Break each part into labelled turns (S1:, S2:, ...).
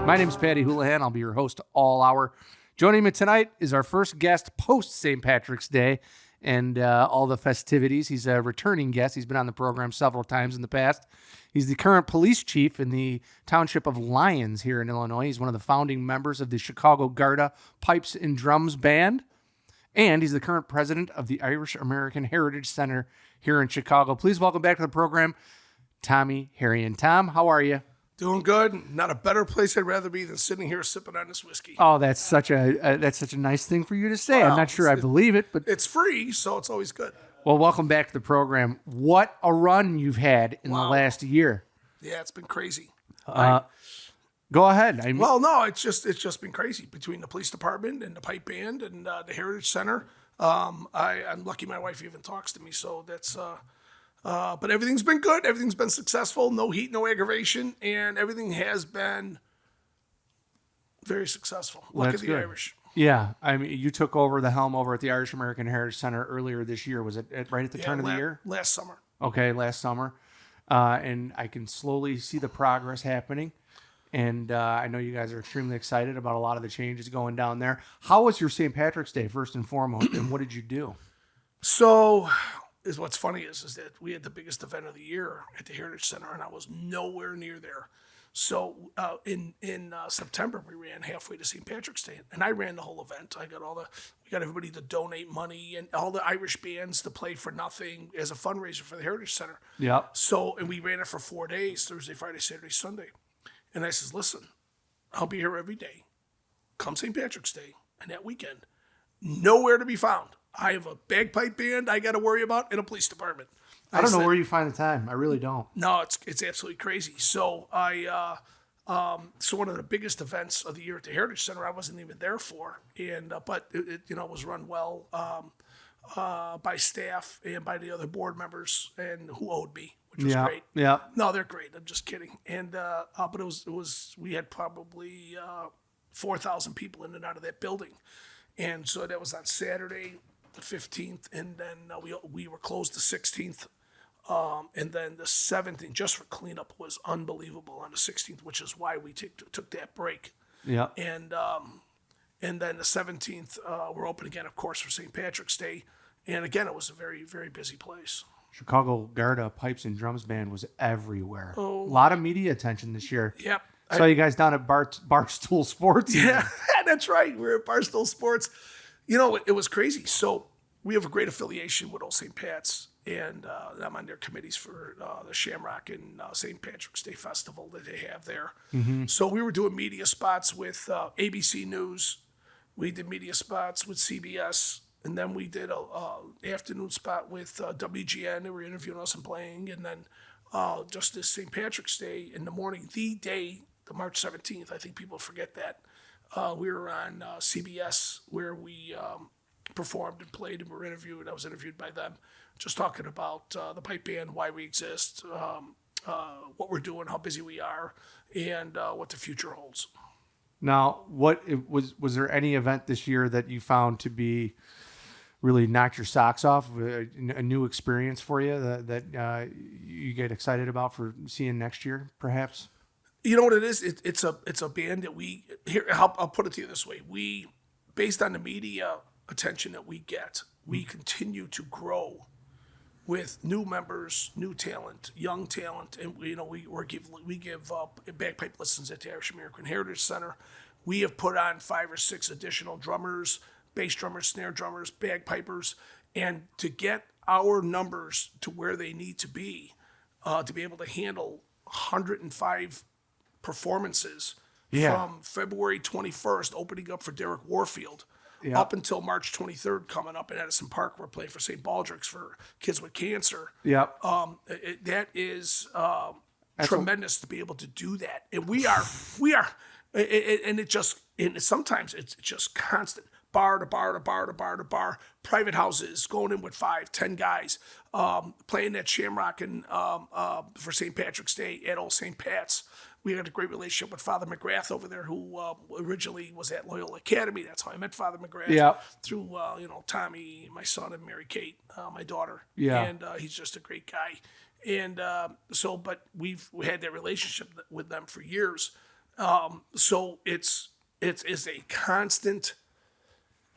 S1: My name is Paddy Houlihan. I'll be your host all hour. Joining me tonight is our first guest post St. Patrick's Day and all the festivities. He's a returning guest. He's been on the program several times in the past. He's the current police chief in the township of Lyons here in Illinois. He's one of the founding members of the Chicago Garda Pipes and Drums Band. And he's the current president of the Irish American Heritage Center here in Chicago. Please welcome back to the program, Tommy Herion. Tom, how are you?
S2: Doing good. Not a better place I'd rather be than sitting here sipping on this whiskey.
S1: Oh, that's such a nice thing for you to say.
S2: Well,
S1: I'm not sure I believe it, but
S2: it's free, so it's always good.
S1: Well, welcome back to the program. What a run you've had in the last year.
S2: Yeah, it's been crazy.
S1: Go ahead.
S2: It's just been crazy between the police department and the pipe band and the Heritage Center. I'm lucky my wife even talks to me, so that's. But everything's been good. Everything's been successful. No heat, no aggravation, and everything has been very successful. Luck of the Irish.
S1: Yeah, I mean, you took over the helm over at the Irish American Heritage Center earlier this year. Was it right at the turn of the year?
S2: Last summer.
S1: Okay, last summer. And I can slowly see the progress happening. And I know you guys are extremely excited about a lot of the changes going down there. How was your St. Patrick's Day, first and foremost, and what did you do?
S2: So, what's funny is that we had the biggest event of the year at the Heritage Center, and I was nowhere near there. So in September, we ran halfway to St. Patrick's Day, and I ran the whole event. We got everybody to donate money and all the Irish bands to play for nothing as a fundraiser for the Heritage Center.
S1: Yeah.
S2: So, and we ran it for 4 days, Thursday, Friday, Saturday, Sunday. And I says, listen, I'll be here every day. Come St. Patrick's Day and that weekend, nowhere to be found. I have a bagpipe band I got to worry about in a police department.
S1: I don't know where you find the time. I really don't.
S2: No, it's absolutely crazy. So so one of the biggest events of the year at the Heritage Center, I wasn't even there for, and but it was run well by staff and by the other board members and who owed me, which was great.
S1: Yeah.
S2: No, they're great. I'm just kidding. And but it was we had probably 4,000 people in and out of that building, and so that was on Saturday, the 15th, and then we were closed the 16th, and then the 17th, just for cleanup, was unbelievable on the 16th, which is why we took that break.
S1: Yeah.
S2: And then the 17th, we're open again, of course, for St. Patrick's Day, and again, it was a very, very busy place.
S1: Chicago Garda Pipes and Drums Band was everywhere. A lot of media attention this year.
S2: Yep.
S1: Saw you guys down at Barstool Sports.
S2: Yeah, that's right. We're at Barstool Sports. It was crazy. So we have a great affiliation with Old St. Pat's, and I'm on their committees for the Shamrock and St. Patrick's Day Festival that they have there. Mm-hmm. So we were doing media spots with ABC News. We did media spots with CBS, and then we did a afternoon spot with WGN. They were interviewing us and playing, and then just this St. Patrick's Day in the morning, the day, the March 17th, I think people forget that. We were on CBS where we performed and played and were interviewed. I was interviewed by them, just talking about the pipe band, why we exist, what we're doing, how busy we are, and what the future holds.
S1: Now, was there any event this year that you found to be really knocked your socks off, a new experience for you that you get excited about for seeing next year, perhaps?
S2: You know what it is? It's a band that I'll put it to you this way. We, based on the media attention that we get, we continue to grow with new members, new talent, young talent, and we give bagpipe lessons at the Irish American Heritage Center. We have put on 5 or 6 additional drummers, bass drummers, snare drummers, bagpipers, and to get our numbers to where they need to be able to handle 105 performances from February 21st, opening up for Derek Warfield, up until March 23rd, coming up in Edison Park. We're playing for St. Baldrick's for kids with cancer. That is tremendous to be able to do that, and we are, and sometimes it's just constant. Bar to bar to bar to bar to bar, private houses, going in with 5, 10 guys, playing at Shamrock and for St. Patrick's Day at Old St. Pat's. We had a great relationship with Father McGrath over there, who originally was at Loyola Academy. That's how I met Father McGrath. Through Tommy, my son, and Mary Kate, my daughter. And he's just a great guy. And but we had that relationship with them for years. So it's a constant.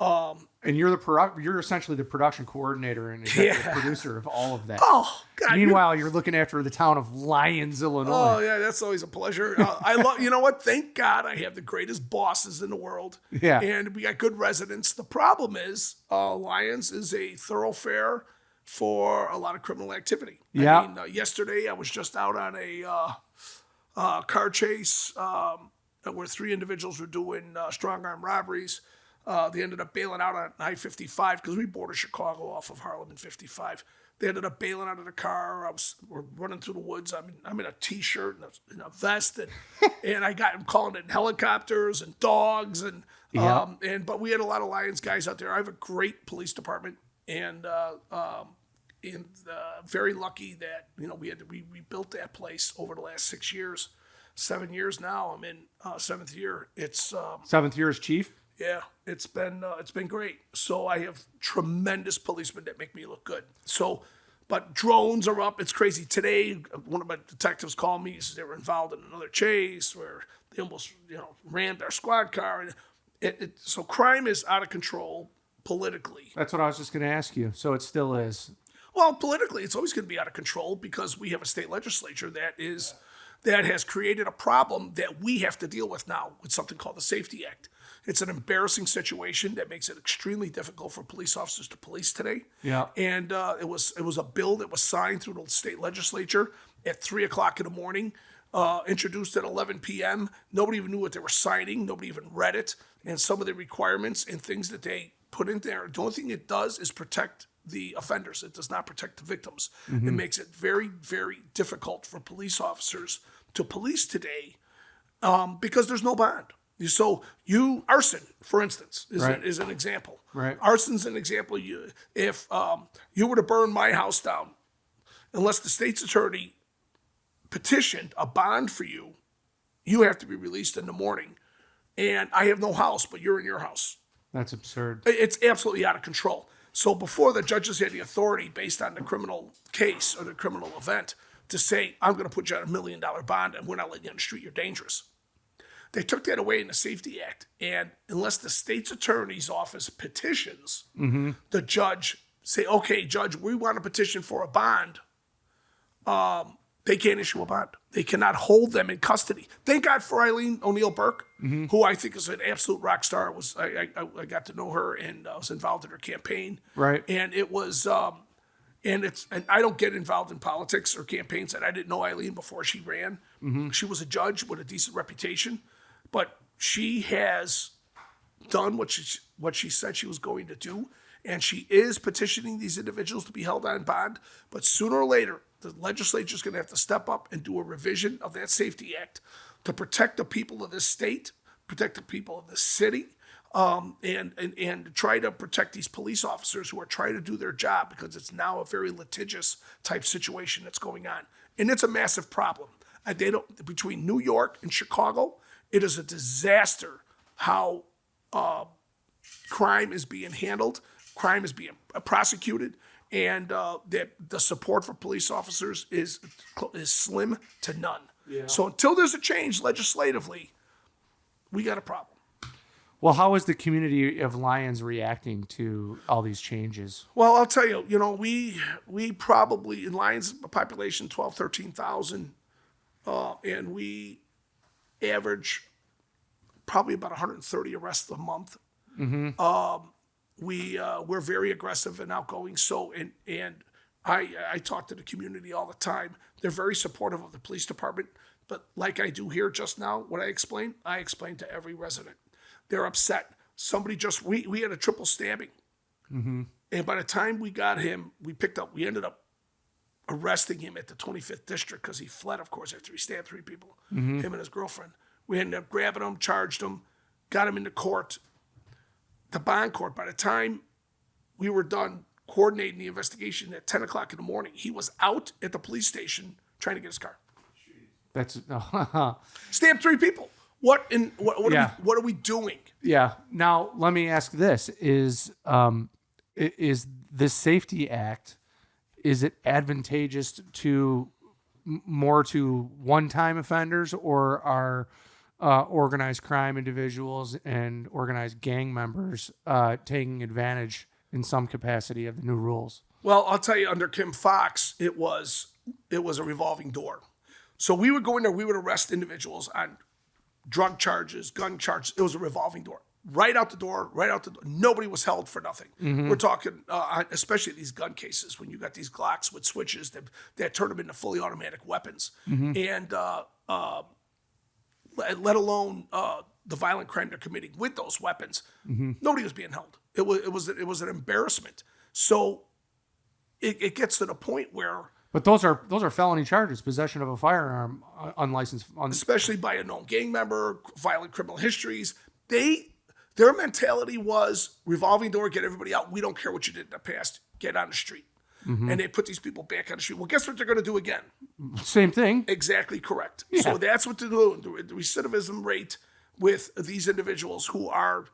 S1: And you're essentially the production coordinator and executive producer of all of that.
S2: Oh God!
S1: Meanwhile, you're looking after the town of Lyons, Illinois.
S2: Oh yeah, that's always a pleasure. I love. You know what? Thank God I have the greatest bosses in the world.
S1: Yeah.
S2: And we got good residents. The problem is, Lyons is a thoroughfare for a lot of criminal activity.
S1: Yeah.
S2: I mean, yesterday I was just out on a car chase where 3 individuals were doing strong arm robberies. They ended up bailing out on I-55 because we border Chicago off of Harlem and 55. They ended up bailing out of the car. We're running through the woods. I'm in a T-shirt and a vest, and I got him calling it helicopters and dogs but we had a lot of Lions guys out there. I have a great police department, and very lucky that we built that place over the last 6 years, 7 years now. I'm in 7th year. It's
S1: 7th year as chief.
S2: Yeah, it's been great. So I have tremendous policemen that make me look good. So, but drones are up. It's crazy. Today, one of my detectives called me. He said they were involved in another chase where they almost rammed our squad car. And so crime is out of control politically.
S1: That's what I was just going to ask you. So it still is.
S2: Well, politically, it's always going to be out of control because we have a state legislature that has created a problem that we have to deal with now with something called the Safety Act. It's an embarrassing situation that makes it extremely difficult for police officers to police today.
S1: Yeah.
S2: And it was a bill that was signed through the state legislature at 3:00 in the morning, introduced at 11 p.m. Nobody even knew what they were signing. Nobody even read it. And some of the requirements and things that they put in there, the only thing it does is protect the offenders. It does not protect the victims. Mm-hmm. It makes it very, very difficult for police officers to police today because there's no bond. So arson, for instance, is an example.
S1: Right.
S2: Arson's an example. If you were to burn my house down, unless the state's attorney petitioned a bond for you, you have to be released in the morning. And I have no house, but you're in your house.
S1: That's absurd.
S2: It's absolutely out of control. So before the judges had the authority based on the criminal case or the criminal event to say, I'm going to put you on $1 million bond and we're not letting you on the street, you're dangerous. They took that away in the Safety Act. And unless the state's attorney's office petitions, the judge say, okay, judge, we want a petition for a bond. They can't issue a bond. They cannot hold them in custody. Thank God for Eileen O'Neill Burke, who I think is an absolute rock star. I got to know her and I was involved in her campaign.
S1: Right.
S2: And it was, and I don't get involved in politics or campaigns, and I didn't know Eileen before she ran. She was a judge with a decent reputation, but she has done what she said she was going to do, and she is petitioning these individuals to be held on bond. But sooner or later, the legislature is going to have to step up and do a revision of that Safety Act to protect the people of this state, protect the people of this city, and try to protect these police officers who are trying to do their job, because it's now a very litigious type situation that's going on. And it's a massive problem. Between New York and Chicago, it is a disaster how crime is being handled, crime is being prosecuted, and that the support for police officers is slim to none. Yeah. So until there's a change legislatively, we got a problem.
S1: Well, how is the community of Lyons reacting to all these changes?
S2: Well, I'll tell you, we probably, in Lyons, a population 12, 13,000, and we average probably about 130 arrests a month. We're very aggressive and outgoing. So, and I talk to the community all the time. They're very supportive of the police department. But like I do here just now, what I explain to every resident. They're upset. Somebody we had a triple stabbing. And by the time we got him, we ended up arresting him at the 25th district because he fled, of course, after he stabbed 3 people, him and his girlfriend. We ended up grabbing him, charged him, got him into court, the bond court. By the time we were done coordinating the investigation at 10 o'clock in the morning, he was out at the police station trying to get his car.
S1: That's
S2: stabbed 3 people. What are we doing?
S1: Yeah. Now let me ask this: Is this Safety Act, is it advantageous to more to one-time offenders, or are organized crime individuals and organized gang members taking advantage in some capacity of the new rules.
S2: Well, I'll tell you, under Kim Fox, it was a revolving door. So we would go in there, we would arrest individuals on drug charges, gun charges. It was a revolving door. Right out the door, right out the door. Nobody was held for nothing. We're talking, especially these gun cases, when you got these Glocks with switches that turn them into fully automatic weapons. And let alone the violent crime they're committing with those weapons. Nobody was being held. It was an embarrassment. So it gets to the point where,
S1: but those are felony charges: possession of a firearm, unlicensed,
S2: especially by a known gang member, violent criminal histories. Their mentality was revolving door, get everybody out. We don't care what you did in the past. Get on the street. And they put these people back on the street. Well, guess what they're going to do again?
S1: Same thing.
S2: Exactly correct.
S1: Yeah.
S2: So that's what they're doing. The recidivism rate with these individuals who are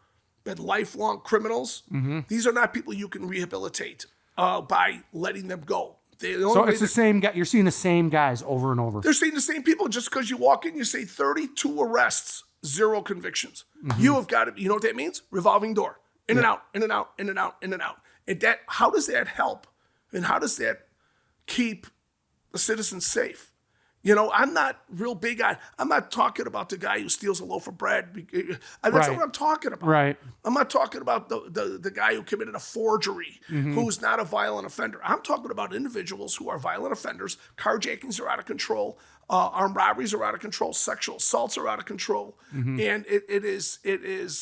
S2: been lifelong criminals. These are not people you can rehabilitate by letting them go.
S1: So it's the same guy. You're seeing the same guys over and over.
S2: They're seeing the same people. Just because you walk in, you say 32 arrests, 0 convictions. You have got to. You know what that means? Revolving door, in and out, in and out, in and out, in and out. And that, how does that help? And how does that keep the citizens safe? You know, I'm not real big on. I'm not talking about the guy who steals a loaf of bread. That's not what I'm talking about.
S1: Right.
S2: I'm not talking about the guy who committed a forgery, who's not a violent offender. I'm talking about individuals who are violent offenders. Carjackings are out of control. Armed robberies are out of control. Sexual assaults are out of control. And it's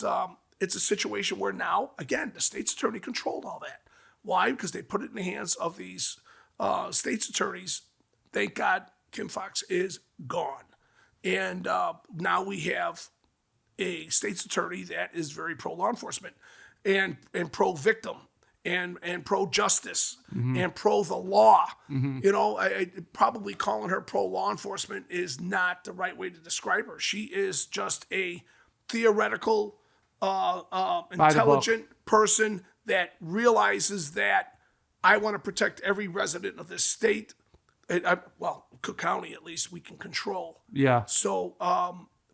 S2: a situation where now, again, the state's attorney controlled all that. Why? Because they put it in the hands of these state's attorneys. Thank God Kim Fox is gone. And now we have a state's attorney that is very pro-law enforcement and pro-victim and pro-justice and pro-the law. You know, I probably calling her pro-law enforcement is not the right way to describe her. She is just a theoretical, intelligent person that realizes that I want to protect every resident of this state. Well, Cook County, at least, we can control.
S1: Yeah.
S2: So,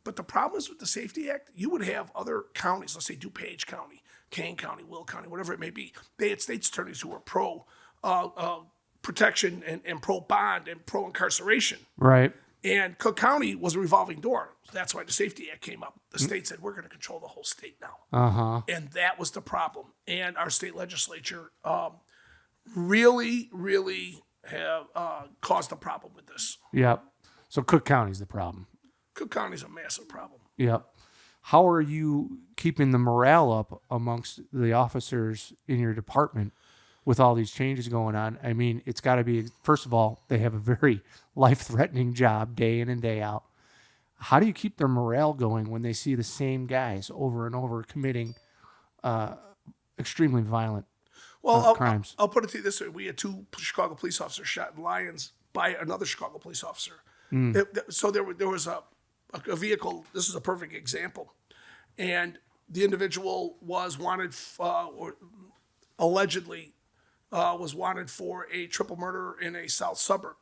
S2: but the problem is with the Safety Act, you would have other counties, let's say DuPage County, Kane County, Will County, whatever it may be. They had state's attorneys who were pro protection and pro bond and pro incarceration.
S1: Right.
S2: And Cook County was a revolving door. That's why the Safety Act came up. The state said, we're going to control the whole state now. And that was the problem. And our state legislature really, really have caused a problem with this.
S1: Yep. So Cook County's the problem.
S2: Cook County's a massive problem.
S1: Yep. How are you keeping the morale up amongst the officers in your department with all these changes going on? I mean, it's got to be, first of all, they have a very life-threatening job day in and day out. How do you keep their morale going when they see the same guys over and over committing extremely violent crimes?
S2: I'll put it to you this way. We had 2 Chicago police officers shot in Lyons by another Chicago police officer. So there was a vehicle. This is a perfect example. And the individual was wanted, or allegedly was wanted for a triple murder in a south suburb.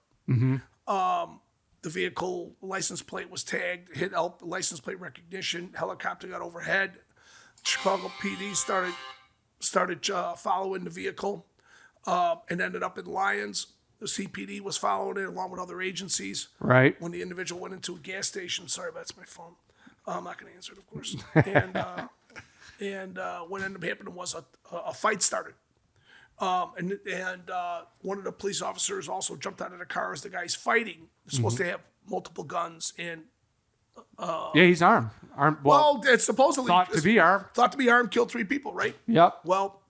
S2: The vehicle license plate was tagged, hit license plate recognition, helicopter got overhead. Chicago PD started following the vehicle and ended up in Lyons. The CPD was following it along with other agencies.
S1: Right.
S2: When the individual went into a gas station, sorry, that's my phone. I'm not going to answer it, of course. And what ended up happening was a fight started. And one of the police officers also jumped out of the car as the guy's fighting. They're supposed to have multiple guns and.
S1: Yeah, he's armed.
S2: Well, it's supposedly
S1: thought to be armed.
S2: Thought to be armed, killed 3 people, right?
S1: Yep.
S2: Well,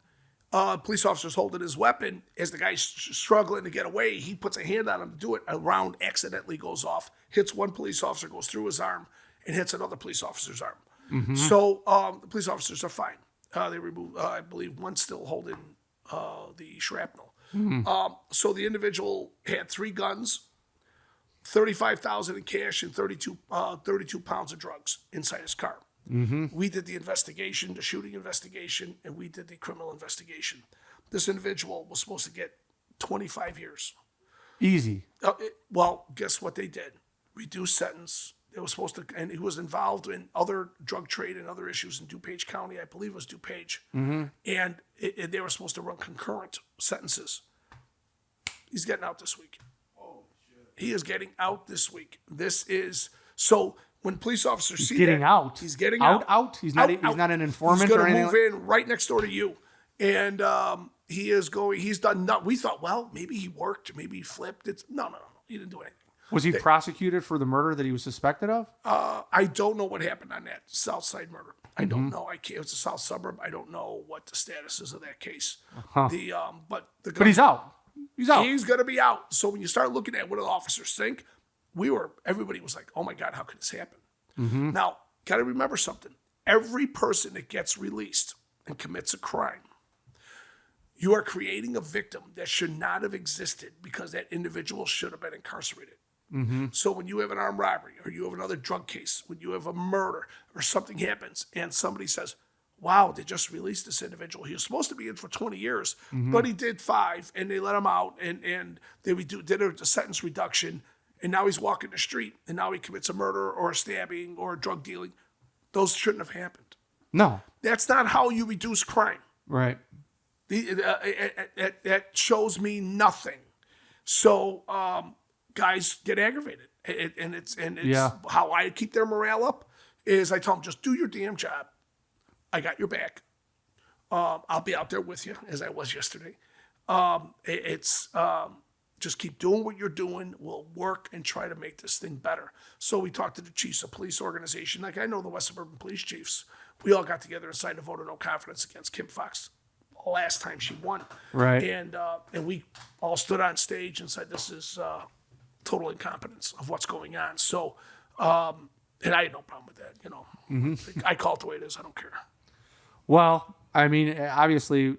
S2: police officer's holding his weapon as the guy's struggling to get away. He puts a hand on him to do it. A round accidentally goes off, hits one police officer, goes through his arm, and hits another police officer's arm. So the police officers are fine. They removed, I believe, one still holding the shrapnel. So the individual had 3 guns, $35,000 in cash, and 32 pounds of drugs inside his car. We did the investigation, the shooting investigation, and we did the criminal investigation. This individual was supposed to get 25 years.
S1: Easy.
S2: Well, guess what they did? Reduced sentence, They were supposed to, and he was involved in other drug trade and other issues in DuPage County. I believe it was DuPage. And they were supposed to run concurrent sentences. He's getting out this week. He is getting out this week. This is so when police officers see
S1: getting
S2: that,
S1: out.
S2: he's getting out.
S1: Out. He's not an informant
S2: he's
S1: or anything.
S2: He's going to move in right next door to you, and he is going. He's done. We thought, well, maybe he worked, maybe he flipped. It's no. He didn't do anything.
S1: Was he prosecuted for the murder that he was suspected of?
S2: I don't know what happened on that South Side murder. I don't know. I can't. It was a South suburb. I don't know what the status is of that case.
S1: But
S2: But
S1: he's out. He's out.
S2: He's going to be out. So when you start looking at what the officers think, everybody was like, oh my God, how could this happen? Now, got to remember something. Every person that gets released and commits a crime, you are creating a victim that should not have existed because that individual should have been incarcerated. So when you have an armed robbery or you have another drug case, when you have a murder or something happens and somebody says, wow, they just released this individual. He was supposed to be in for 20 years, but he did 5 and they let him out and they did a sentence reduction and now he's walking the street and now he commits a murder or a stabbing or a drug dealing. Those shouldn't have happened.
S1: No.
S2: That's not how you reduce crime.
S1: Right.
S2: That shows me nothing. So guys get aggravated, and it's how I keep their morale up is I tell them, just do your damn job. I got your back. I'll be out there with you as I was yesterday. Just keep doing what you're doing. We'll work and try to make this thing better. So we talked to the chiefs of police organization. Like I know the West Suburban Police chiefs. We all got together and signed a vote of no confidence against Kim Fox last time she won.
S1: Right.
S2: And we all stood on stage and said, this is total incompetence of what's going on. So, and I had no problem with that, I call it the way it is. I don't care.
S1: Well, I mean, obviously,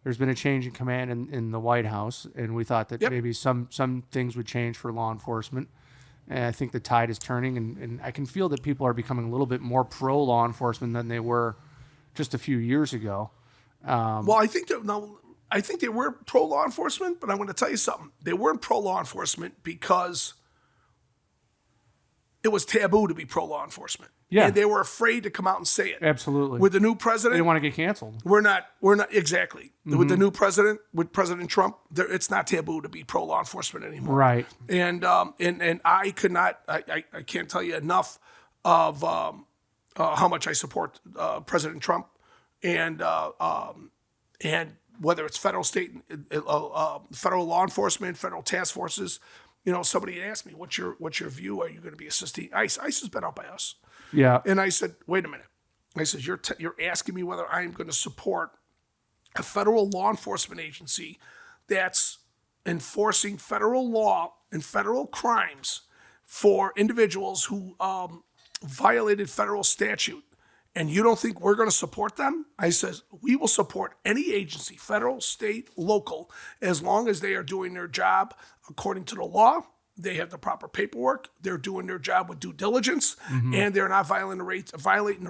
S1: there's been a change in command in the White House, and we thought that maybe some things would change for law enforcement. And I think the tide is turning, and I can feel that people are becoming a little bit more pro law enforcement than they were just a few years ago.
S2: Well, I think they were pro law enforcement, but I'm going to tell you something. They weren't pro law enforcement because it was taboo to be pro law enforcement.
S1: Yeah.
S2: And they were afraid to come out and say it.
S1: Absolutely.
S2: With the new president,
S1: they didn't want to get canceled.
S2: We're not exactly. With the new president, with President Trump, it's not taboo to be pro law enforcement anymore.
S1: Right.
S2: And I could not. I can't tell you enough of how much I support President Trump, and whether it's federal, state, federal law enforcement, federal task forces. Somebody asked me, "What's your view? Are you going to be assisting ICE? ICE has been out by us."
S1: Yeah.
S2: And I said, "Wait a minute." I said, "You're asking me whether I am going to support a federal law enforcement agency that's enforcing federal law and federal crimes for individuals who violated federal statute, and you don't think we're going to support them?" I says, "We will support any agency, federal, state, local, as long as they are doing their job according to the law. They have the proper paperwork. They're doing their job with due diligence, and they're not violating the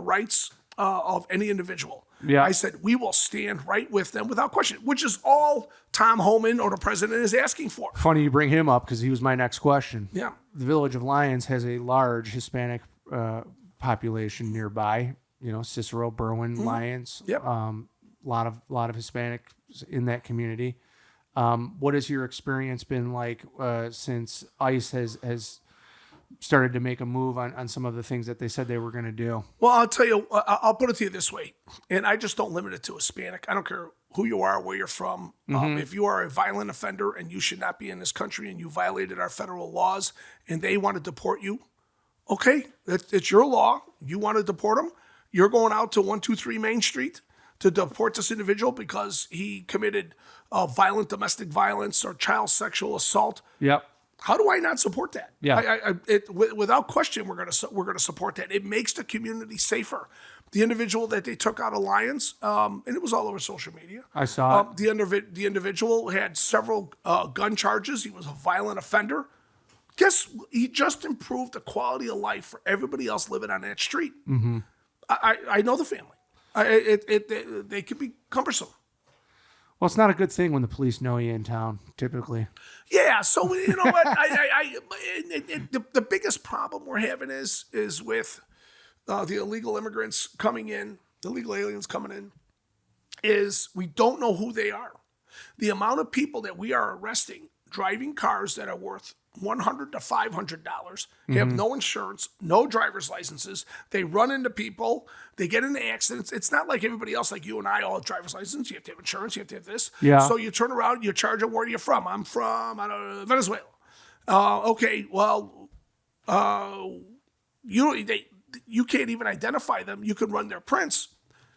S2: rights of any individual."
S1: Yeah.
S2: I said, "We will stand right with them without question," which is all Tom Herion or the president is asking for.
S1: Funny you bring him up because he was my next question.
S2: Yeah.
S1: The village of Lyons has a large Hispanic population nearby. Cicero, Berwyn, Lyons.
S2: Yep.
S1: Lot of Hispanic in that community. What has your experience been like since ICE has started to make a move on some of the things that they said they were going to do?
S2: Well, I'll tell you, I'll put it to you this way, and I just don't limit it to Hispanic. I don't care who you are, where you're from. If you are a violent offender and you should not be in this country and you violated our federal laws and they want to deport you, okay, it's your law. You want to deport them. You're going out to 123 Main Street to deport this individual because he committed violent domestic violence or child sexual assault.
S1: Yep.
S2: How do I not support that?
S1: Yeah.
S2: Without question, we're gonna support that. It makes the community safer. The individual that they took out of Lyons, and it was all over social media.
S1: I saw it.
S2: The individual had several gun charges. He was a violent offender. He just improved the quality of life for everybody else living on that street. I know the family. They can be cumbersome.
S1: Well, it's not a good thing when the police know you in town, typically.
S2: Yeah, so you know what? The biggest problem we're having is with the illegal immigrants coming in, the illegal aliens coming in, is we don't know who they are. The amount of people that we are arresting driving cars that are worth $100 to $500, have no insurance, no driver's licenses. They run into people. They get into accidents. It's not like everybody else, like you and I, all have driver's license. You have to have insurance. You have to have this.
S1: Yeah.
S2: So you turn around, you charge them, where are you from? I'm from Venezuela. Okay, well, you can't even identify them. You can run their prints,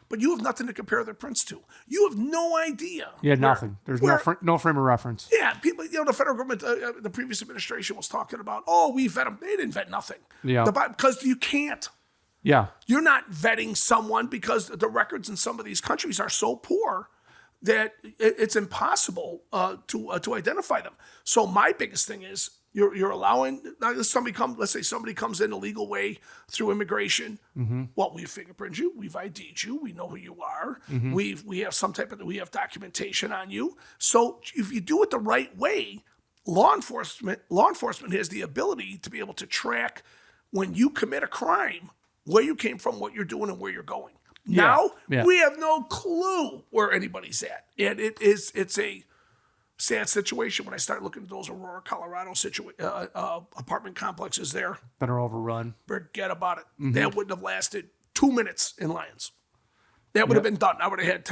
S2: but you have nothing to compare their prints to. You have no idea.
S1: Yeah, nothing. There's no frame of reference.
S2: Yeah, people. The federal government, the previous administration was talking about, we vet them. They didn't vet nothing.
S1: Yeah,
S2: because you can't.
S1: Yeah,
S2: you're not vetting someone because the records in some of these countries are so poor that it's impossible to identify them. So my biggest thing is you're allowing let's say somebody comes in a legal way through immigration. Well, we've fingerprinted you, we've ID'd you, we know who you are, we have documentation on you. So if you do it the right way, law enforcement has the ability to be able to track when you commit a crime, where you came from, what you're doing, and where you're going. Now, we have no clue where anybody's at. And it's a sad situation when I start looking at those Aurora, Colorado apartment complexes there.
S1: That are overrun.
S2: Forget about it. That wouldn't have lasted 2 minutes in Lyons. That would have been done. I would have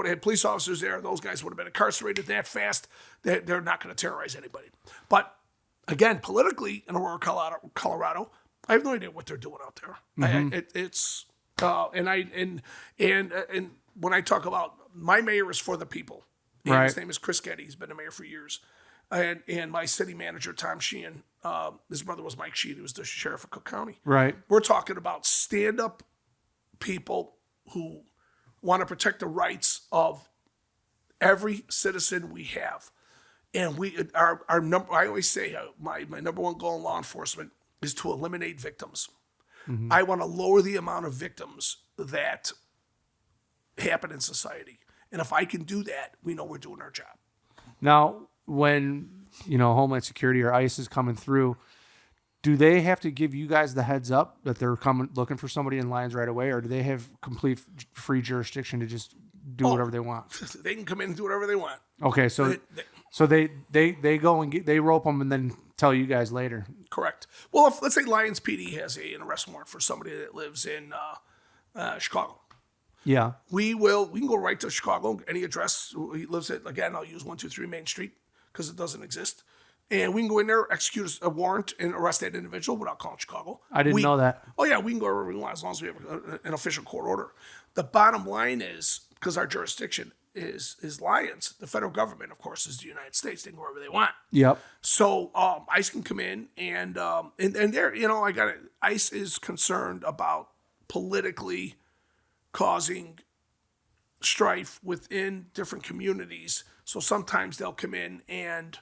S2: had police officers there. Those guys would have been incarcerated that fast. They're not going to terrorize anybody. But again, politically in Aurora, Colorado, I have no idea what they're doing out there. And when I talk about my mayor is for the people. And his name is Chris Getty. He's been a mayor for years. And my city manager, Tom Sheehan, his brother was Mike Sheehan, who was the sheriff of Cook County.
S1: Right.
S2: We're talking about stand-up people who want to protect the rights of every citizen we have. And our number, I always say my number one goal in law enforcement is to eliminate victims. I want to lower the amount of victims that happen in society. And if I can do that, we know we're doing our job.
S1: Now, when, Homeland Security or ICE is coming through, do they have to give you guys the heads up that they're coming looking for somebody in Lyons right away, or do they have complete free jurisdiction to just do whatever they want?
S2: They can come in and do whatever they want.
S1: Okay, so they go and they rope them and then tell you guys later.
S2: Correct. Well, let's say Lyons PD has an arrest warrant for somebody that lives in Chicago.
S1: Yeah.
S2: We can go right to Chicago, any address he lives at. Again, I'll use 123 Main Street because it doesn't exist. And we can go in there, execute a warrant, and arrest that individual without calling Chicago.
S1: I didn't know that.
S2: Oh, yeah, we can go wherever we want as long as we have an official court order. The bottom line is, because our jurisdiction is Lyons, the federal government, of course, is the United States. They can go wherever they want.
S1: Yep.
S2: So ICE can come in and there, ICE is concerned about politically causing strife within different communities. So sometimes they'll come in and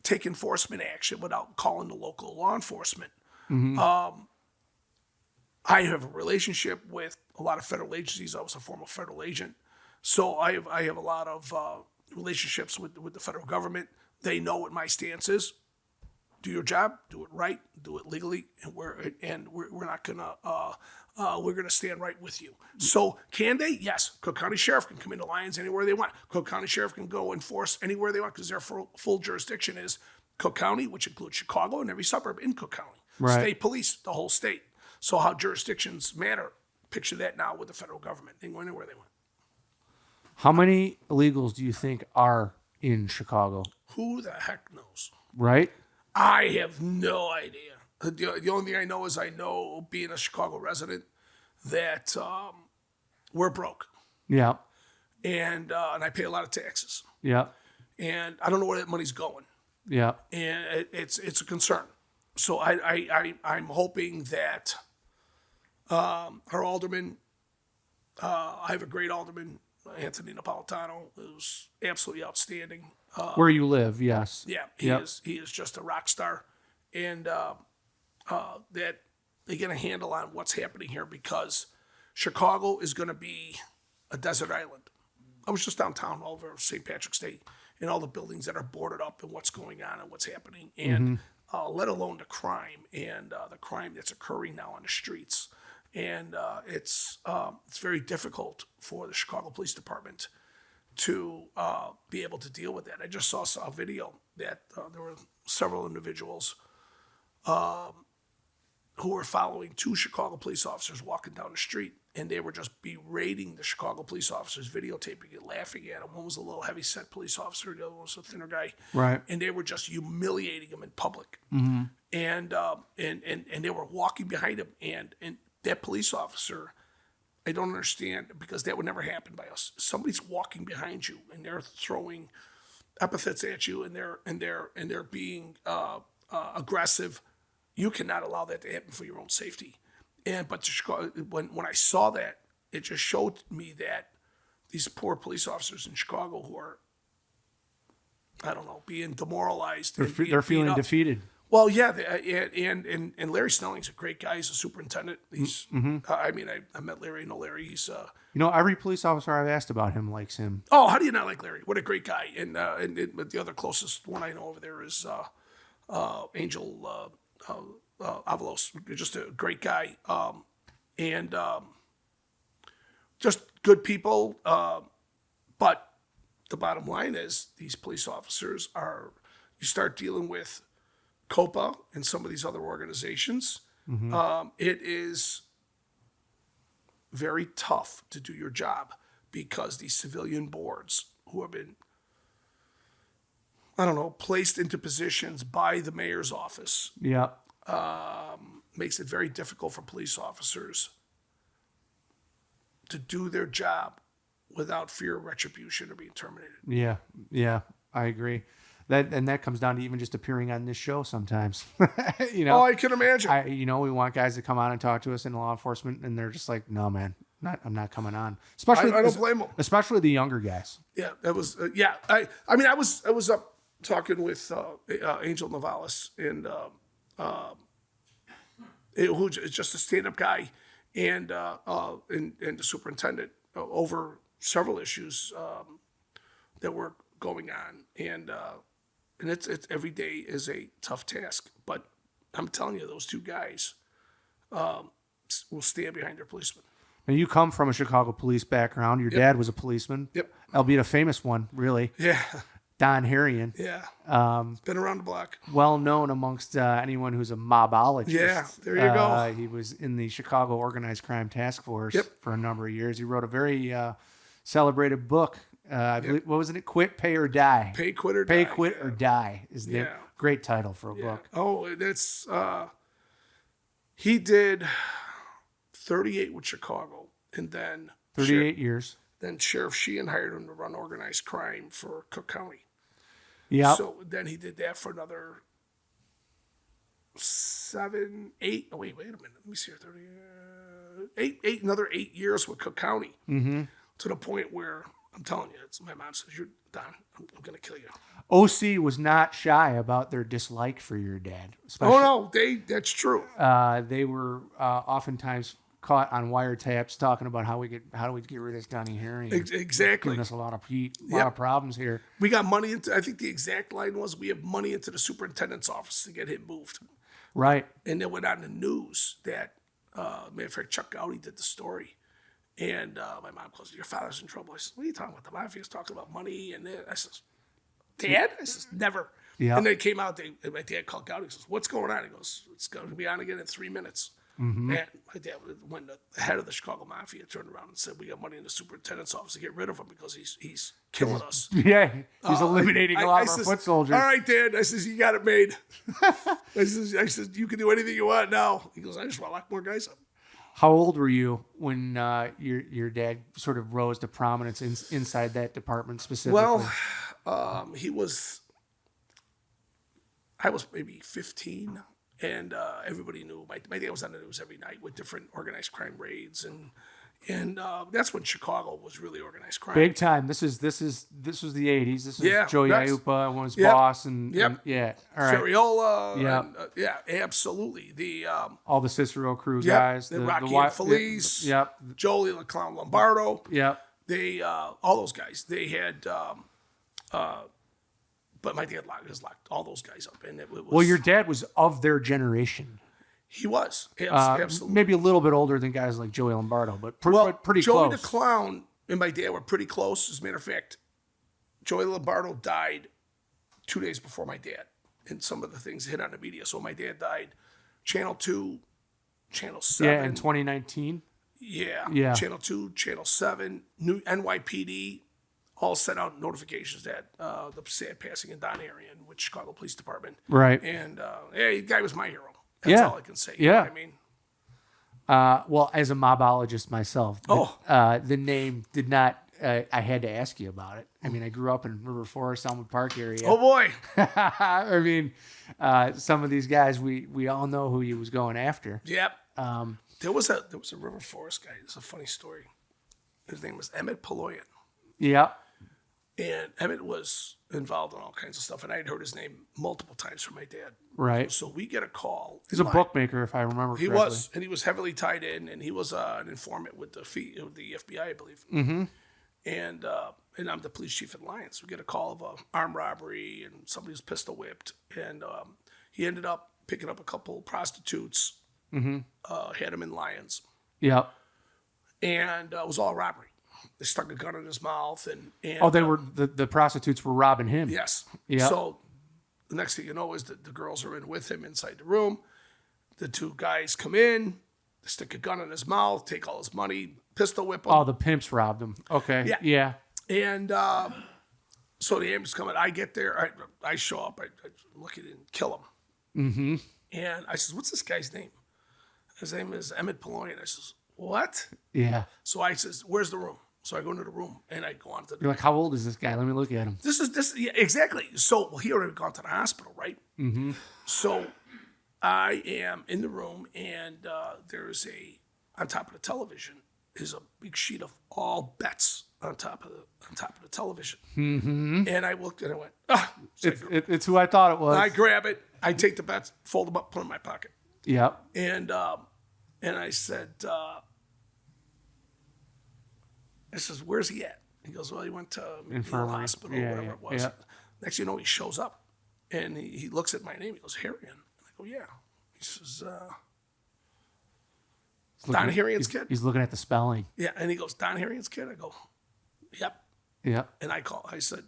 S2: take enforcement action without calling the local law enforcement. I have a relationship with a lot of federal agencies. I was a former federal agent. So I have a lot of relationships with the federal government. They know what my stance is. Do your job, do it right, do it legally, and we're not gonna we're gonna stand right with you. So can they? Yes. Cook County Sheriff can come into Lyons anywhere they want. Cook County Sheriff can go enforce anywhere they want because their full jurisdiction is Cook County, which includes Chicago and every suburb in Cook County.
S1: Right.
S2: State police, the whole state. So how jurisdictions matter. Picture that now with the federal government. They can go anywhere they want. How
S1: many illegals do you think are in Chicago?
S2: Who the heck knows?
S1: Right?
S2: I have no idea. The only thing I know is being a Chicago resident, that we're broke.
S1: Yeah.
S2: And I pay a lot of taxes.
S1: Yeah.
S2: And I don't know where that money's going.
S1: Yeah.
S2: And it's a concern. So I'm hoping that our alderman, I have a great alderman, Anthony Napolitano, who's absolutely outstanding.
S1: Where you live, yes.
S2: Yeah, he is just a rock star. And that they get a handle on what's happening here, because Chicago is going to be a desert island. I was just downtown all over St. Patrick's Day and all the buildings that are boarded up and what's going on and what's happening. And let alone the crime and the crime that's occurring now on the streets. And it's very difficult for the Chicago Police Department to be able to deal with that. I just saw a video that there were several individuals who were following two Chicago police officers walking down the street, and they were just berating the Chicago police officers, videotaping it, laughing at him. One was a little heavy-set police officer, the other one was a thinner guy.
S1: Right.
S2: And they were just humiliating him in public.
S1: Mm-hmm.
S2: And they were walking behind him, and that police officer, I don't understand, because that would never happen by us. Somebody's walking behind you, and they're throwing epithets at you, and they're being aggressive. You cannot allow that to happen for your own safety. But when I saw that, it just showed me that these poor police officers in Chicago who are, I don't know, being demoralized.
S1: They're feeling defeated.
S2: Well, yeah, and Larry Snelling's a great guy. He's a superintendent. He's, I met Larry. I know Larry. He's,
S1: every police officer I've asked about him likes him.
S2: Oh, how do you not like Larry? What a great guy. And the other closest one I know over there is Angel Avalos, just a great guy, and just good people. But the bottom line is these police officers you start dealing with COPA and some of these other organizations. Mm-hmm. It is very tough to do your job because these civilian boards who have been, placed into positions by the mayor's office.
S1: Yeah.
S2: Makes it very difficult for police officers to do their job without fear of retribution or being terminated.
S1: Yeah, I agree. That comes down to even just appearing on this show sometimes.
S2: Oh, I can imagine.
S1: We want guys to come on and talk to us in law enforcement, and they're just like, no, man, I'm not coming on. Especially,
S2: I don't blame them.
S1: Especially the younger guys.
S2: Yeah, that was. I was up talking with Angel Navalis and. Who's just a stand-up guy, and the superintendent over several issues that were going on, and it's every day is a tough task. But I'm telling you, those two guys will stand behind their policemen.
S1: And you come from a Chicago police background. Your dad was a policeman.
S2: Yep.
S1: Albeit a famous one, really.
S2: Yeah.
S1: Tom Herion.
S2: Yeah. Been around the block.
S1: Well known amongst anyone who's a mobologist.
S2: Yeah, there you go.
S1: He was in the Chicago Organized Crime Task Force for a number of years. He wrote a very celebrated book. I believe, what was it? Quit, Pay, or Die.
S2: Pay, Quit, or Die.
S1: Pay, Quit, or Die is the great title for a book.
S2: Oh, that's... he did 38 with Chicago, and then...
S1: 38 years.
S2: Then Sheriff Sheehan hired him to run organized crime for Cook County.
S1: Yeah.
S2: So then he did that for another 7, 8. Oh, wait a minute. Let me see here. Another 8 years with Cook County. Mm-hmm. To the point where I'm telling you, my mom says, "You're done. I'm going to kill you."
S1: OC was not shy about their dislike for your dad.
S2: Oh no, that's true.
S1: They were oftentimes caught on wiretaps talking about how do we get rid of this Donnie Herion.
S2: Exactly.
S1: Giving us a lot of heat, a lot of problems here.
S2: We got money into, I think the exact line was, we have money into the superintendent's office to get him moved.
S1: Right.
S2: And then went on the news that, matter of fact, Chuck Gowdy did the story. And my mom goes, "Your father's in trouble." I said, "What are you talking about? The mafia's talking about money." And I says, "Dad?" I says, "Never."
S1: Yeah.
S2: And then it came out, my dad called Gowdy. He says, "What's going on?" He goes, "It's going to be on again in 3 minutes." Mm-hmm. And my dad, when the head of the Chicago Mafia turned around and said, "We got money in the superintendent's office to get rid of him because he's killing us."
S1: Yeah, he's eliminating a lot of our foot soldiers.
S2: "All right, Dad." I says, "You got it made." I says, "You can do anything you want now." He goes, "I just want to lock more guys up."
S1: How old were you when your dad sort of rose to prominence inside that department specifically?
S2: Well, I was maybe 15. And everybody knew my dad was on the news every night with different organized crime raids, and that's when Chicago was really organized crime.
S1: Big time. This was the 80s. This is Joe Iupa was boss, and all right.
S2: Ferriola.
S1: Yeah,
S2: absolutely. The
S1: all the Cicero crew guys,
S2: the Rocky and Felice, Jolie the Clown Lombardo.
S1: Yep.
S2: They all those guys. They had But my dad locked all those guys up. And it was...
S1: Well, your dad was of their generation.
S2: He was. Absolutely.
S1: Maybe a little bit older than guys like Joey Lombardo, but pretty
S2: Joey
S1: close.
S2: the Clown and my dad were pretty close. As a matter of fact, Joey Lombardo died 2 days before my dad. And some of the things hit on the media. So my dad died Channel 2, Channel 7.
S1: Yeah, in 2019.
S2: Yeah. Channel 2, Channel 7, new NYPD, all sent out notifications that the sad passing of Don Herion with Chicago Police Department.
S1: Right.
S2: And the guy was my hero. That's all I can say. You know what I mean?
S1: Well, as a mobologist myself, the name did not. I had to ask you about it. I mean, I grew up in River Forest, Elmwood Park area.
S2: Oh boy!
S1: I mean, some of these guys we all know who he was going after.
S2: Yep. There was a River Forest guy. It's a funny story. His name was Emmett Paloyan.
S1: Yeah. And
S2: Emmett was involved in all kinds of stuff, and I had heard his name multiple times from my dad.
S1: Right.
S2: So we get a call.
S1: He's a bookmaker, if I remember correctly.
S2: He was, and he was heavily tied in, and he was an informant with the FBI, I believe. Mm-hmm. And I'm the police chief at Lyons. We get a call of an armed robbery, and somebody was pistol whipped, and he ended up picking up a couple prostitutes, had them in Lyons.
S1: Yep.
S2: And it was all robbery. They stuck a gun in his mouth, and
S1: they were the prostitutes were robbing him.
S2: Yes.
S1: Yeah.
S2: So the next thing you know is that the girls are in with him inside the room. The two guys come in, they stick a gun in his mouth, take all his money, pistol whip him.
S1: Oh, the pimps robbed him. Okay. Yeah.
S2: And so the ambulance coming. I get there. I show up. I look at it and kill him. Mm-hmm. And I says, "What's this guy's name?" His name is Emmett Paloyan. I says, "What?"
S1: Yeah.
S2: So I says, "Where's the room?" So I go into the room and I go on to the...
S1: You're like, how old is this guy? Let me look at him.
S2: Yeah, exactly. So he already gone to the hospital, right? Mm-hmm. So I am in the room, and there's on top of the television is a big sheet of all bets on top of the television. Mm-hmm. And I looked and I went,
S1: it's who I thought it was.
S2: I grab it, I take the bets, fold them up, put them in my pocket.
S1: Yep.
S2: And I said, I says, "Where's he at?" He goes, "Well, he went to Infirmary Hospital, whatever it was." Yeah. Next thing you know, he shows up, and he looks at my name. He goes, "Herion." And I go, "Yeah." He says, "Don Herion's kid?"
S1: He's looking at the spelling.
S2: Yeah, and he goes, "Don Herion's kid?" I go, "Yep."
S1: Yeah.
S2: And I said,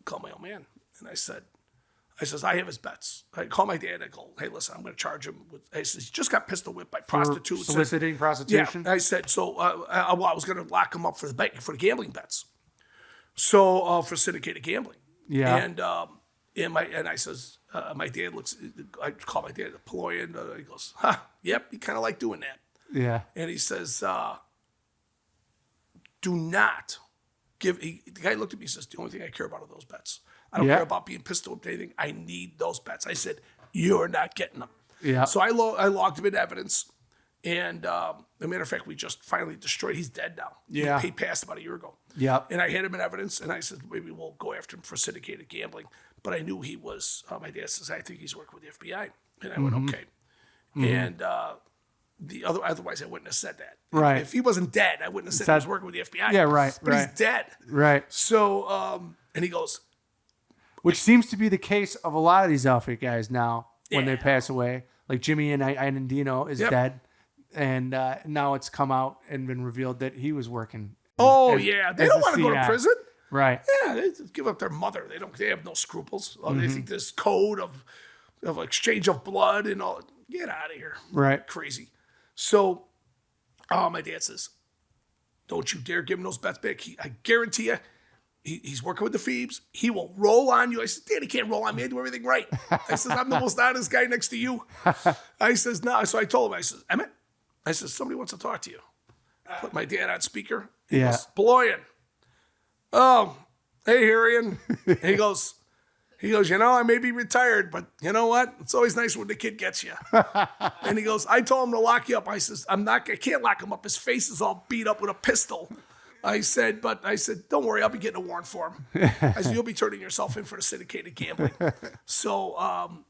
S2: "Call my old man." And I says, "I have his bets." I call my dad. I go, "Hey, listen, I'm going to charge him with..." I says, "He just got pistol whipped by prostitutes."
S1: Soliciting prostitution?
S2: Yeah. I said, so I was going to lock him up for the gambling bets. So for syndicated gambling.
S1: Yeah.
S2: And I says, my dad looks, I call my dad Paloyan. He goes, "Yep, he kind of like doing that."
S1: Yeah.
S2: And he says, "Do not give..." The guy looked at me and says, "The only thing I care about are those bets. I don't care about being pistol whipped or anything. I need those bets." I said, "You're not getting them."
S1: Yeah.
S2: So I logged him in evidence. And as a matter of fact, we just finally destroyed. He's dead now.
S1: Yeah.
S2: He passed about a year ago.
S1: Yeah.
S2: And I had him in evidence, and I said, maybe we'll go after him for syndicated gambling. But I knew he was, my dad says, "I think he's working with the FBI." And I went, "Okay." Mm-hmm. And otherwise I wouldn't have said that.
S1: Right.
S2: If he wasn't dead, I wouldn't have said he was working with the FBI.
S1: Yeah, right.
S2: But he's dead.
S1: Right.
S2: So, and he goes...
S1: Which seems to be the case of a lot of these outfit guys now when they pass away. Like Jimmy Inandino is dead. And now it's come out and been revealed that he was working.
S2: They don't want to go to prison.
S1: Right.
S2: Yeah, they just give up their mother. They have no scruples. They think this code of exchange of blood and all. Get out of here.
S1: Right.
S2: Crazy. So, my dad says, "Don't you dare give him those bets back. I guarantee you, he's working with the Phoebes. He will roll on you." I said, "Dad, he can't roll on me. I do everything right." I said, "I'm the most honest guy next to you." I says, "No." So I told him, I says, "Emmett," I says, "somebody wants to talk to you." I put my dad on speaker. He goes, "Paloyan." "Oh, hey, Herion." He goes, "I may be retired, but you know what? It's always nice when the kid gets you." And he goes, "I told him to lock you up." I says, I can't lock him up. His face is all beat up with a pistol." I said, "Don't worry, I'll be getting a warrant for him." I said, "You'll be turning yourself in for the syndicated gambling." So,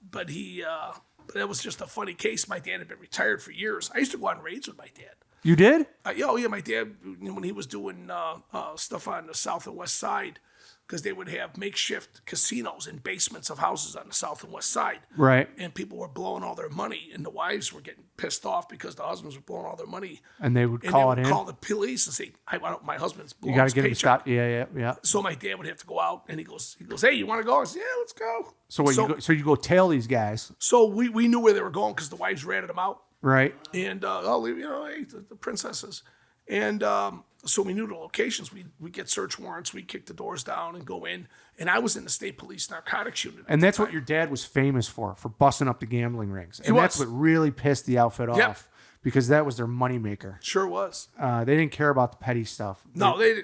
S2: but that was just a funny case. My dad had been retired for years. I used to go on raids with my dad.
S1: You did?
S2: Yeah, my dad, when he was doing stuff on the south and west side, because they would have makeshift casinos in basements of houses on the south and west side.
S1: Right.
S2: And people were blowing all their money, and the wives were getting pissed off because the husbands were blowing all their money.
S1: And they would
S2: And
S1: call
S2: they
S1: it
S2: would
S1: in.
S2: call the police and say, my husband's blowing
S1: You got
S2: his
S1: to get him to
S2: paycheck.
S1: stop. Yeah.
S2: So my dad would have to go out, and he goes, hey, you want to go? I said, yeah, let's go.
S1: So you go tail these guys.
S2: So we knew where they were going because the wives ratted them out.
S1: Right.
S2: And hey, the princesses. And so we knew the locations. We get search warrants. We kick the doors down and go in. And I was in the state police narcotics unit.
S1: And that's what your dad was famous for busting up the gambling rings. And
S2: was.
S1: that's what really pissed the outfit off because that was their moneymaker.
S2: Sure was.
S1: They didn't care about the petty stuff.
S2: No, they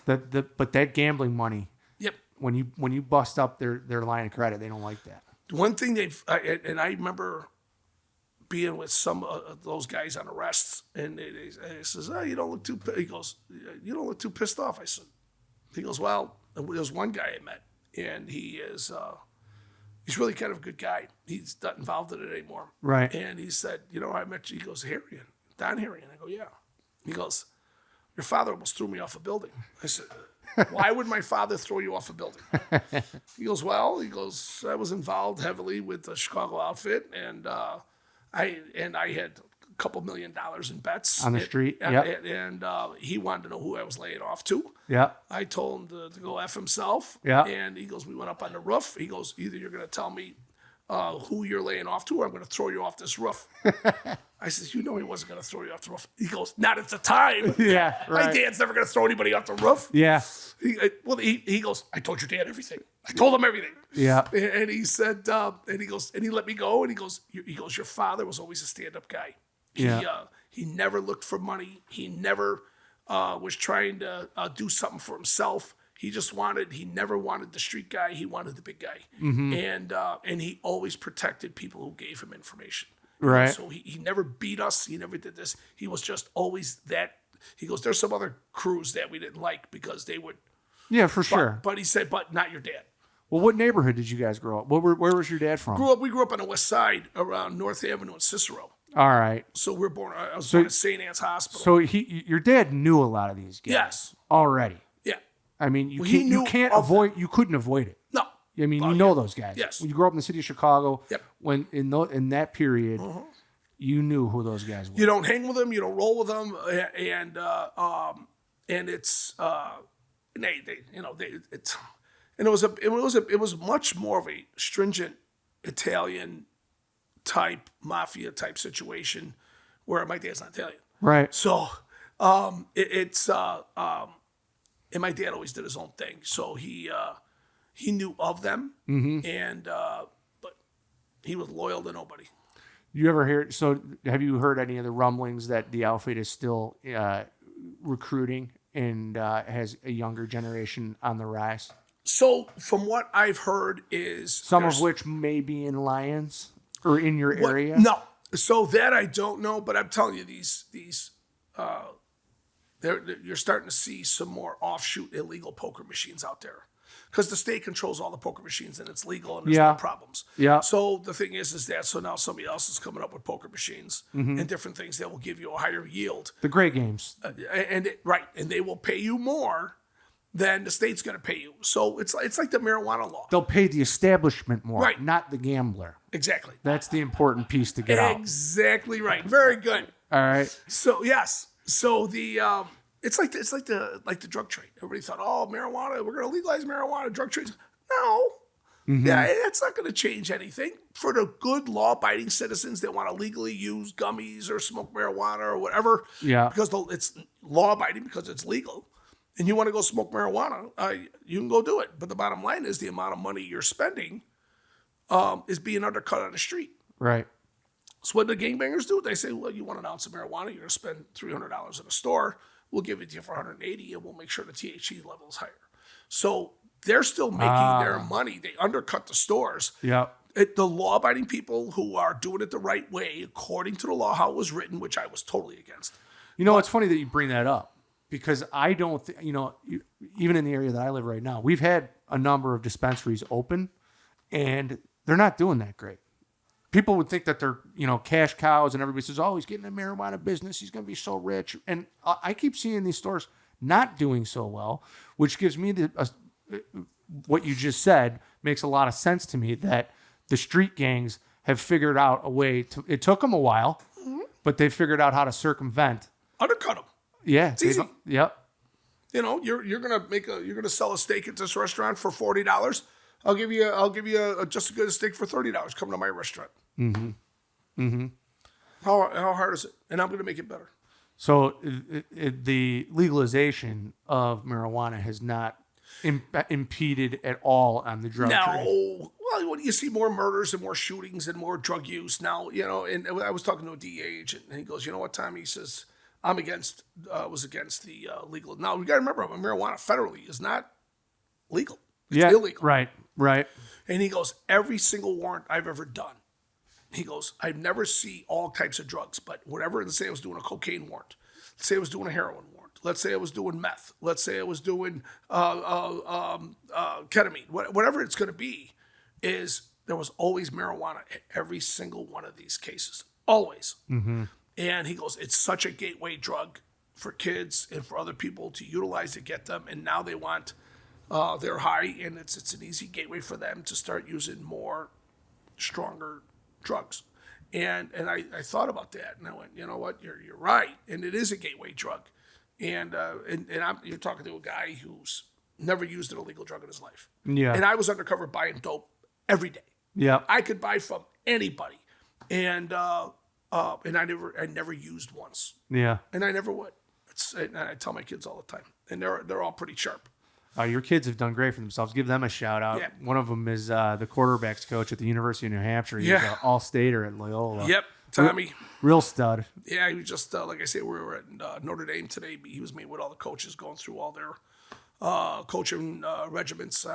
S2: didn't.
S1: But that gambling money,
S2: Yep.
S1: when you bust up their line of credit, they don't like that.
S2: One thing I remember being with some of those guys on arrests, and they says, "Oh, you don't look too." He goes, "You don't look too pissed off." I said, "He goes, well, there's one guy I met, and he's really kind of a good guy. He's not involved in it anymore."
S1: Right.
S2: And he said, I met you. He goes, Herion, Don Herion. I go, yeah. He goes, your father almost threw me off a building. I said, why would my father throw you off a building? He goes, I was involved heavily with the Chicago outfit, and I had a couple $1 million in bets
S1: on the street.
S2: And he wanted to know who I was laying off to.
S1: Yeah.
S2: I told him to go F himself.
S1: Yeah.
S2: And he goes, we went up on the roof. He goes, either you're going to tell me who you're laying off to, or I'm going to throw you off this roof. I said, he wasn't going to throw you off the roof. He goes, not at the time.
S1: Yeah, right.
S2: My dad's never going to throw anybody off the roof.
S1: Yeah.
S2: He goes, I told your dad everything. I told him everything.
S1: Yeah.
S2: And he said, and he let me go. And he goes, your father was always a stand-up guy. He never looked for money. He never was trying to do something for himself. He never wanted the street guy. He wanted the big guy. Mm-hmm. And he always protected people who gave him information.
S1: Right.
S2: So he never beat us. He never did this. He was just always that. He goes, there's some other crews that we didn't like because they would.
S1: Yeah, for sure.
S2: But he said, but not your dad.
S1: Well, what neighborhood did you guys grow up? Where was your dad from?
S2: We grew up on the west side around North Avenue and Cicero.
S1: All right.
S2: So I was born at St. Anne's Hospital.
S1: So your dad knew a lot of these guys.
S2: Yes.
S1: Already.
S2: Yeah.
S1: I mean, you couldn't avoid it.
S2: No.
S1: I mean, those guys.
S2: Yes.
S1: When you grew up in the city of Chicago,
S2: yep.
S1: When in that period, you knew who those guys were.
S2: You don't hang with them. You don't roll with them, and it's it was much more of a stringent Italian type mafia type situation where my dad's not Italian,
S1: right?
S2: So and my dad always did his own thing, so he knew of them, and but he was loyal to nobody.
S1: You ever hear? So, have you heard any of the rumblings that the outfit is still recruiting and has a younger generation on the rise?
S2: So, from what I've heard, is
S1: some of which may be in Lions or in your area.
S2: No, so that I don't know, but I'm telling you, these you're starting to see some more offshoot illegal poker machines out there. Because the state controls all the poker machines and it's legal and there's no problems.
S1: Yeah.
S2: So the thing is that so now somebody else is coming up with poker machines and different things that will give you a higher yield.
S1: The great games.
S2: And they will pay you more than the state's going to pay you. So it's like the marijuana law.
S1: They'll pay the establishment more,
S2: right,
S1: not the gambler.
S2: Exactly.
S1: That's the important piece to get out.
S2: Exactly right. Very good.
S1: All right.
S2: So yes. So the it's like the drug trade. Everybody thought, oh, marijuana, we're going to legalize marijuana, drug trade. No. Yeah, that's not going to change anything. For the good law-abiding citizens that want to legally use gummies or smoke marijuana or whatever, because it's law-abiding because it's legal, and you want to go smoke marijuana, you can go do it. But the bottom line is the amount of money you're spending is being undercut on the street.
S1: Right.
S2: So what the gangbangers do, they say, well, you want an ounce of marijuana, you're going to spend $300 at a store. We'll give it to you for $180, and we'll make sure the THC level is higher. So they're still making their money. They undercut the stores.
S1: Yeah.
S2: The law-abiding people who are doing it the right way, according to the law, how it was written, which I was totally against.
S1: It's funny that you bring that up because I don't, even in the area that I live right now, we've had a number of dispensaries open, and they're not doing that great. People would think that they're, cash cows, and everybody says, oh, he's getting a marijuana business. He's going to be so rich. And I keep seeing these stores not doing so well, which gives me what you just said makes a lot of sense to me, that the street gangs have figured out a way to, it took them a while, but they figured out how to circumvent.
S2: Undercut them.
S1: Yeah.
S2: It's easy.
S1: Yep.
S2: You know, you're gonna sell a steak at this restaurant for $40. I'll give you just as good a steak for $30. Come to my restaurant. How hard is it? And I'm gonna make it better.
S1: So the legalization of marijuana has not impeded at all on the drug trade.
S2: No. Well, when you see more murders and more shootings and more drug use now, you know, and I was talking to a DA agent, and he goes, you know what, Tommy? He says, was against the legal. Now, we got to remember, marijuana federally is not legal. It's illegal.
S1: Right.
S2: And he goes, every single warrant I've ever done, he goes, I've never see all types of drugs, but whatever, let's say I was doing a cocaine warrant. Let's say I was doing a heroin warrant. Let's say I was doing meth. Let's say I was doing ketamine. Whatever it's going to be, is there was always marijuana at every single one of these cases. Always. And he goes, it's such a gateway drug for kids and for other people to utilize to get them. And now they want, they're high, and it's an easy gateway for them to start using more stronger drugs. And I thought about that, and I went, you know what, you're right, and it is a gateway drug. And you're talking to a guy who's never used an illegal drug in his life.
S1: Yeah.
S2: And I was undercover buying dope every day.
S1: Yeah.
S2: I could buy from anybody, and I never used once.
S1: Yeah.
S2: And I never would. And I tell my kids all the time, and they're all pretty sharp.
S1: Your kids have done great for themselves. Give them a shout out.
S2: Yeah.
S1: One of them is the quarterbacks coach at the University of New Hampshire. He's an all-stater at Loyola.
S2: Yep, Tommy.
S1: Real stud.
S2: Yeah, he was just, like I say, we were at Notre Dame today. He was meeting with all the coaches, going through all their coaching regiments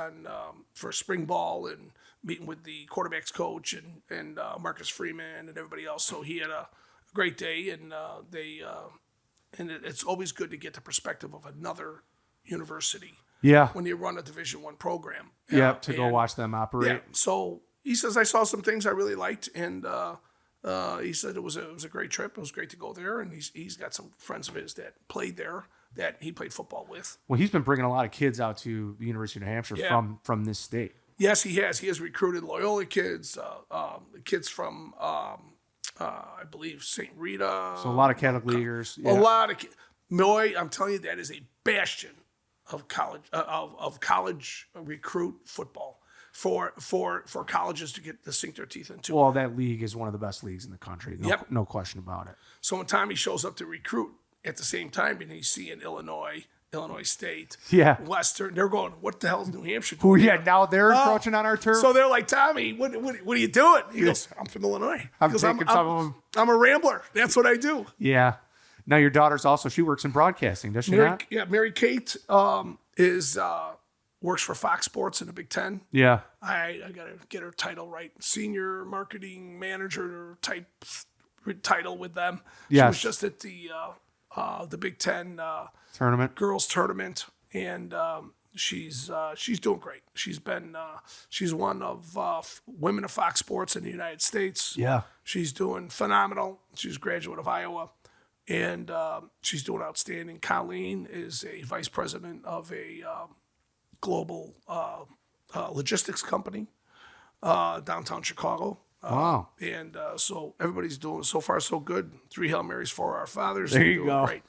S2: for spring ball, and meeting with the quarterbacks coach and Marcus Freeman and everybody else. So he had a great day, and it's always good to get the perspective of another university.
S1: Yeah.
S2: When you run a Division I program.
S1: To go watch them operate.
S2: Yeah. So he says, I saw some things I really liked, and he said it was a great trip. It was great to go there, and he's got some friends of his that played there that he played football with.
S1: Well, he's been bringing a lot of kids out to the University of New Hampshire from this state.
S2: Yes, he has. He has recruited Loyola kids, kids from, I believe, St. Rita.
S1: So a lot of Catholic leaguers.
S2: A lot of kids. Moy, I'm telling you, that is a bastion of college recruit football for colleges to sink their teeth into.
S1: Well, that league is one of the best leagues in the country. No question about it.
S2: So when Tommy shows up to recruit at the same time, and he's seeing Illinois State, Western, they're going, what the hell is New Hampshire doing?
S1: Now they're encroaching on our turf.
S2: So they're like, Tommy, what are you doing? He goes, I'm from Illinois.
S1: I'm taking some of them.
S2: I'm a rambler. That's what I do.
S1: Yeah. Now your daughter's also, she works in broadcasting, does she not?
S2: Yeah, Mary Kate works for Fox Sports in the Big Ten.
S1: Yeah.
S2: I got to get her title right. Senior marketing manager type title with them. She was just at the Big Ten
S1: tournament,
S2: girls tournament, and she's doing great. She's one of women of Fox Sports in the United States.
S1: Yeah.
S2: She's doing phenomenal. She's a graduate of Iowa. And she's doing outstanding. Colleen is a vice president of a global logistics company downtown Chicago.
S1: Wow.
S2: And so everybody's doing so far so good. 3 Hail Marys for our fathers.
S1: There you go.
S2: Great.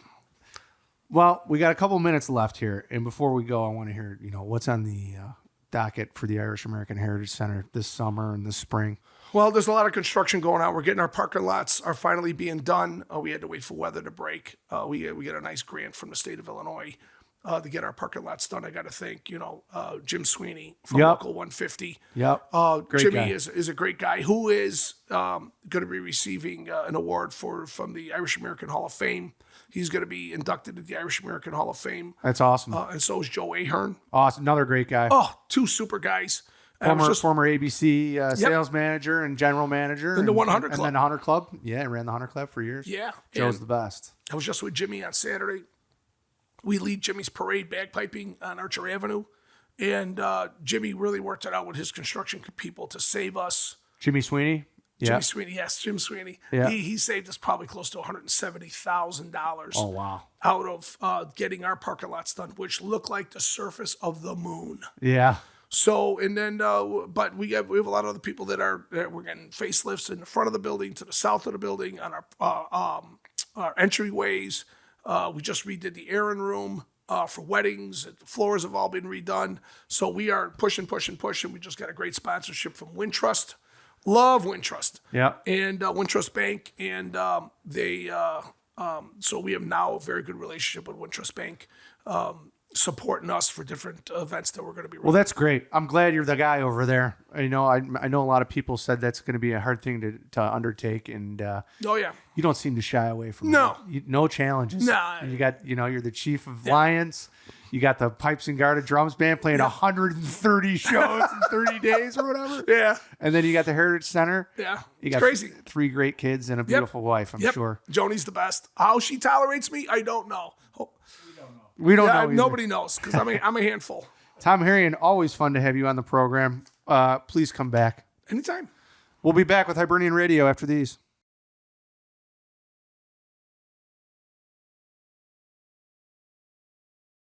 S1: Well, we got a couple minutes left here. And before we go, I want to hear, what's on the docket for the Irish American Heritage Center this summer and this spring.
S2: Well, there's a lot of construction going on. We're getting our parking lots are finally being done. We had to wait for weather to break. We get a nice grant from the state of Illinois to get our parking lots done. I got to thank, Jim Sweeney from Local 150.
S1: Yep. Great
S2: Jimmy
S1: guy.
S2: is a great guy who is going to be receiving an award from the Irish American Hall of Fame. He's going to be inducted into the Irish American Hall of Fame.
S1: That's awesome.
S2: And so is Joe Ahern.
S1: Awesome. Another great guy.
S2: Oh, 2 super guys.
S1: Former ABC sales manager and general manager.
S2: In the 100 Club.
S1: And then the 100 Club. Yeah, ran the 100 Club for years.
S2: Yeah.
S1: Joe's the best.
S2: I was just with Jimmy on Saturday. We lead Jimmy's parade bagpiping on Archer Avenue. And Jimmy really worked it out with his construction people to save us.
S1: Jimmy Sweeney? Yeah.
S2: Jimmy Sweeney, yes, Jim Sweeney.
S1: Yeah.
S2: He saved us probably close to $170,000
S1: Oh, wow.
S2: out of getting our parking lots done, which look like the surface of the moon.
S1: Yeah.
S2: So, and then, but we have a lot of other people that we're getting facelifts in the front of the building, to the south of the building, on our entryways. We just redid the Aaron room for weddings. The floors have all been redone. So we are pushing. We just got a great sponsorship from Wintrust. Love Wintrust.
S1: Yeah.
S2: And Wintrust Bank. And so we have now a very good relationship with Wintrust Bank, supporting us for different events that we're going to be running.
S1: Well, that's great. I'm glad you're the guy over there. I know a lot of people said that's going to be a hard thing to undertake, and
S2: Oh, yeah.
S1: you don't seem to shy away from
S2: No.
S1: no challenges.
S2: Nah.
S1: You got, you're the chief of Lions. You got the Pipes and Garda drums band playing 130 shows in 30 days or whatever.
S2: Yeah.
S1: And then you got the Heritage Center.
S2: Yeah.
S1: You
S2: It's
S1: got
S2: crazy.
S1: 3 great kids and a beautiful wife, I'm sure.
S2: Joni's the best. How she tolerates me, I don't know.
S1: We don't know.
S2: Yeah,
S1: either.
S2: nobody knows, because I'm a handful.
S1: Tom Herion, always fun to have you on the program. Please come back.
S2: Anytime.
S1: We'll be back with Hibernian Radio after these.